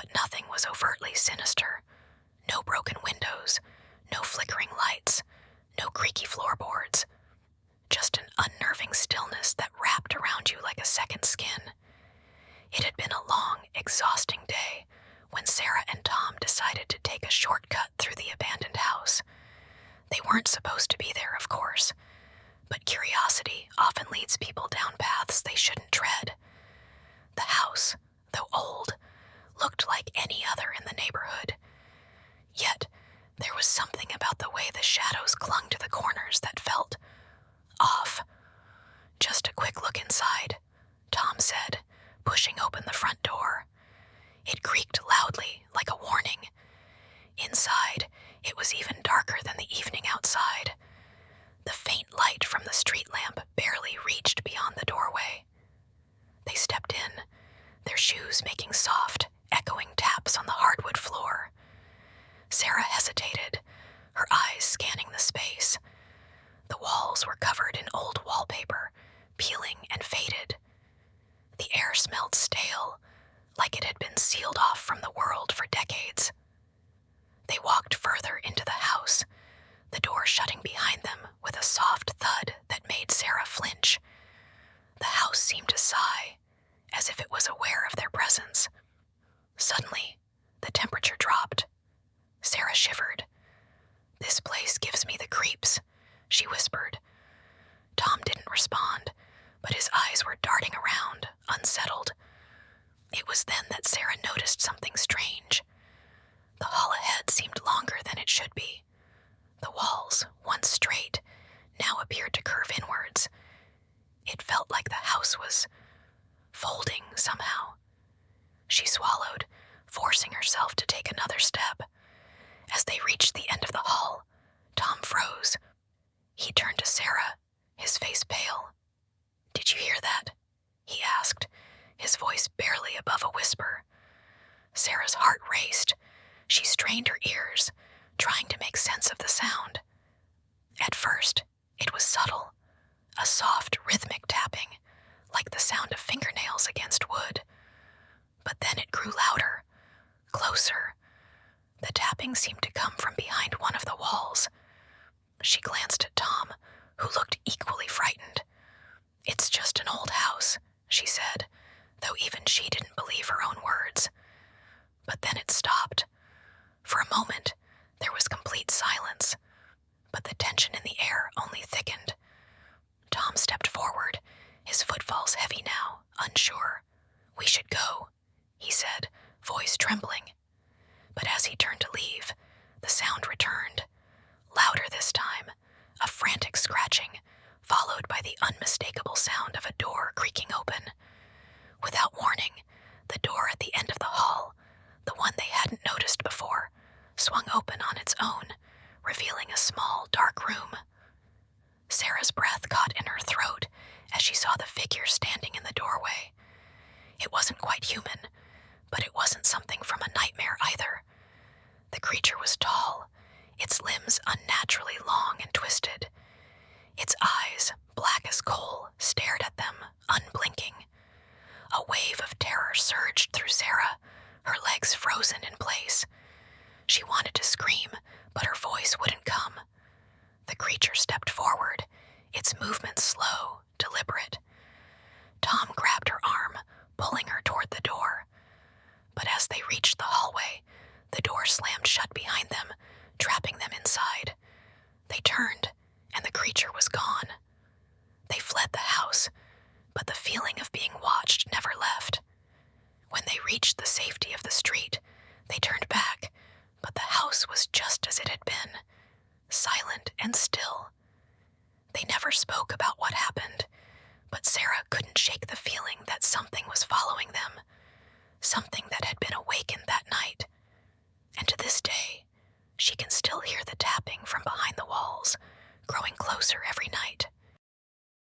But nothing was overtly sinister. No broken windows, no flickering lights, no creaky floorboards. Just an unnerving stillness that wrapped around you like a second skin. It had been a long, exhausting day when Sarah and Tom decided to take a shortcut through the abandoned house. They weren't supposed to be there, of course, but curiosity often leads people down paths they shouldn't tread. The house, though old, looked like any other in the neighborhood. Yet, there was something about the way the shadows clung to the corners that felt off. "Just a quick look inside," Tom said, pushing open the front door. It creaked loudly, like a warning. Inside, it was even darker than the evening outside. The faint light from the street lamp barely reached beyond the doorway. They stepped in, their shoes making soft, echoing taps on the hardwood floor. Sarah hesitated, her eyes scanning the space. The walls were covered in old wallpaper, peeling and faded. The air smelled stale, like it had been sealed off from the world for decades. They walked further into the house, the door shutting behind them with a soft thud that made Sarah flinch. The house seemed to sigh, as if it was aware of their presence. Suddenly, the temperature dropped. Sarah shivered. "This place gives me the creeps," she whispered. Tom didn't respond, but his eyes were darting around, unsettled. It was then that Sarah noticed something strange. The hall ahead seemed longer than it should be. The walls, once straight, now appeared to curve inwards. It felt like the house was folding somehow. She swallowed, forcing herself to take another step. As they reached the end of the hall, Tom froze. He turned to Sarah, his face pale. "Did you hear that?" he asked, his voice barely above a whisper. Sarah's heart raced. She strained her ears, trying to make sense of the sound. At first, it was subtle, a soft, rhythmic tapping, like the sound of fingernails against wood. But then it grew louder, closer. The tapping seemed to come from behind one of the walls. She glanced at Tom, who looked equally frightened. "It's just an old house," she said, though even she didn't believe her own words. But then it stopped. For a moment, there was complete silence, but the tension in the air only thickened. Tom stepped forward, his footfalls heavy now, unsure. "We should go," he said, voice trembling. But as he turned to leave, the sound returned. Louder this time, a frantic scratching, followed by the unmistakable sound of a door creaking open. Without warning, the door at the end of the hall, the one they hadn't noticed before, swung open on its own, revealing a small, dark room. Sarah's breath caught in her throat as she saw the figure standing in the doorway. It wasn't quite human, but it wasn't something from a nightmare either. The creature was tall, its limbs unnaturally long and twisted. Its eyes, black as coal, stared at them, unblinking. A wave of terror surged through Sarah, her legs frozen in place. She wanted to scream, but her voice wouldn't come. The creature stepped forward, its movements slow, deliberate. Tom grabbed her arm, pulling her toward the door. But as they reached the hallway, the door slammed shut behind them, trapping them inside. They turned, and the creature was gone. They fled the house, but the feeling of being watched never left. When they reached the safety of the street, they turned back, but the house was just as it had been, silent and still. They never spoke about what happened, but Sarah couldn't shake the feeling that something was following them, something that had been awakened that night. And to this day, she can still hear the tapping from behind the walls, growing closer every night.